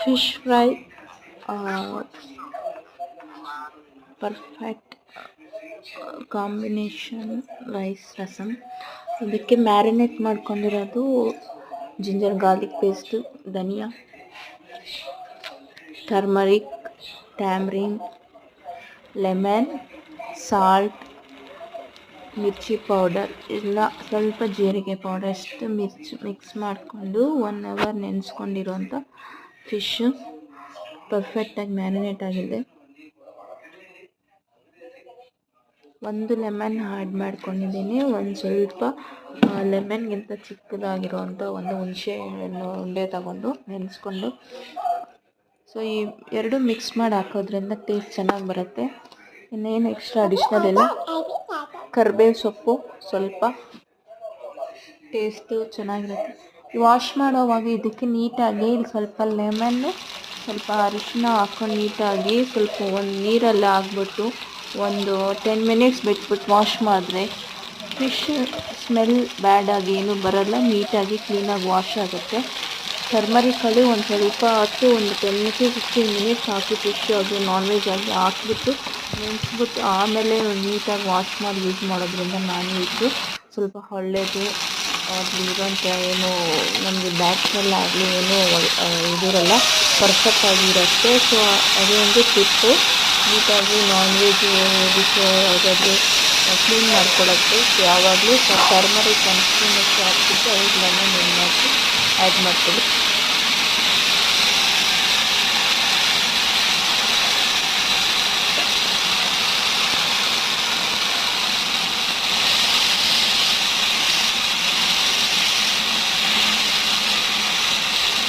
Fish fry perfect combination rice rasam. ಇದಕ್ಕೆ marinate ಮಾಡ್ಕೊಂಡಿರೋದು ginger garlic paste, ಧನಿಯಾ, ಟರ್ಮರಿಕ್, ಟ್ಯಾಮ್ರಿನ್, ಲೆಮನ್, ಸಾಲ್ಟ್, ಮಿರ್ಚಿ powder ಎಲ್ಲ ಸ್ವಲ್ಪ ಜೀರಿಗೆ ಪೌಡರ್ ಅಷ್ಟು ಮಿಕ್ಸ್ ಮಾಡಿಕೊಂಡು 1 ಅವರ್ ನೆನೆಸ್ಕೊಂಡಿರೋಂಥ ಫಿಶ್ಶು ಪರ್ಫೆಕ್ಟಾಗಿ ಮ್ಯಾರಿನೇಟ್ ಆಗಿದೆ. ಒಂದು ಲೆಮನ್ ಆ್ಯಡ್ ಮಾಡ್ಕೊಂಡಿದ್ದೀನಿ. ಒಂದು ಸ್ವಲ್ಪ ಲೆಮನ್ಗಿಂತ ಚಿಕ್ಕದಾಗಿರೋವಂಥ ಒಂದು ಹುಣಸೆ ಹಣ್ಣು ಉಂಡೆ ತಗೊಂಡು ನೆನೆಸ್ಕೊಂಡು, ಸೊ ಈ ಎರಡು ಮಿಕ್ಸ್ ಮಾಡಿ ಹಾಕೋದ್ರಿಂದ ಟೇಸ್ಟ್ ಚೆನ್ನಾಗಿ ಬರುತ್ತೆ. ಇನ್ನೇನು ಎಕ್ಸ್ಟ್ರಾ ಅಡಿಷ್ನಲ್ ಇಲ್ಲ, ಕರಿಬೇವು ಸೊಪ್ಪು ಸ್ವಲ್ಪ, ಟೇಸ್ಟು ಚೆನ್ನಾಗಿರುತ್ತೆ. ವಾಶ್ ಮಾಡೋವಾಗ ಇದಕ್ಕೆ ನೀಟಾಗಿ ಸ್ವಲ್ಪ ಲೆಮನ್ನು ಸ್ವಲ್ಪ ಅರಿಶಿನ ಹಾಕೊಂಡು ನೀಟಾಗಿ ಸ್ವಲ್ಪ ಒಂದು ನೀರಲ್ಲಿ ಹಾಕ್ಬಿಟ್ಟು ಒಂದು 10 ಮಿನಿಟ್ಸ್ ಬಿಟ್ಬಿಟ್ಟು ವಾಶ್ ಮಾಡಿದ್ರೆ ಫಿಶ್ ಸ್ಮೆಲ್ ಬ್ಯಾಡಾಗಿ ಏನೂ ಬರೋಲ್ಲ, ನೀಟಾಗಿ ಕ್ಲೀನಾಗಿ ವಾಶ್ ಆಗುತ್ತೆ. ಟರ್ಮರಿಕಲ್ಲಿ ಒಂದು ಸ್ವಲ್ಪ ಹೊತ್ತು ಒಂದು 10-15 ಮಿನಿಟ್ಸ್ ಹಾಕಿ ಫಿಶ್ ಅದು ನಾನ್ ವೆಜ್ ಆಗಿ ಹಾಕ್ಬಿಟ್ಟು ನೆನೆಸ್ಬಿಟ್ಟು ಆಮೇಲೆ ನೀಟಾಗಿ ವಾಶ್ ಮಾಡಿ ಯೂಸ್ ಮಾಡೋದ್ರಿಂದ ನಾನ್ ವೆಜ್ಜು ಸ್ವಲ್ಪ ಒಳ್ಳೆಯದು. ಅದ್ರಲ್ಲಿರೋಂಥ ಏನು ನಮಗೆ ಬ್ಯಾಡ್ ಸ್ಮೆಲ್ ಆಗಲಿ ಏನೂ ಇದಿರಲ್ಲ, ಪರ್ಫೆಕ್ಟಾಗಿರುತ್ತೆ. ಸೊ ಅದೇ ಒಂದು ಟಿಪ್ಪು, ನೀಟಾಗಿ ನಾನ್ ವೆಜ್ ಡಿಶ್ ಯಾವುದಾದ್ರೂ ಕ್ಲೀನ್ ಮಾಡ್ಕೊಳ್ಳೋಕ್ಕೆ ಯಾವಾಗಲೂ ಟರ್ಮರಿಕ್ ಒಂದು ಸ್ಪೂನಷ್ಟು ಹಾಕ್ಬಿಟ್ಟು 5 ಲೆಮನ್ ಆ್ಯಡ್ ಮಾಡ್ಕೊಳ್ಳಿ.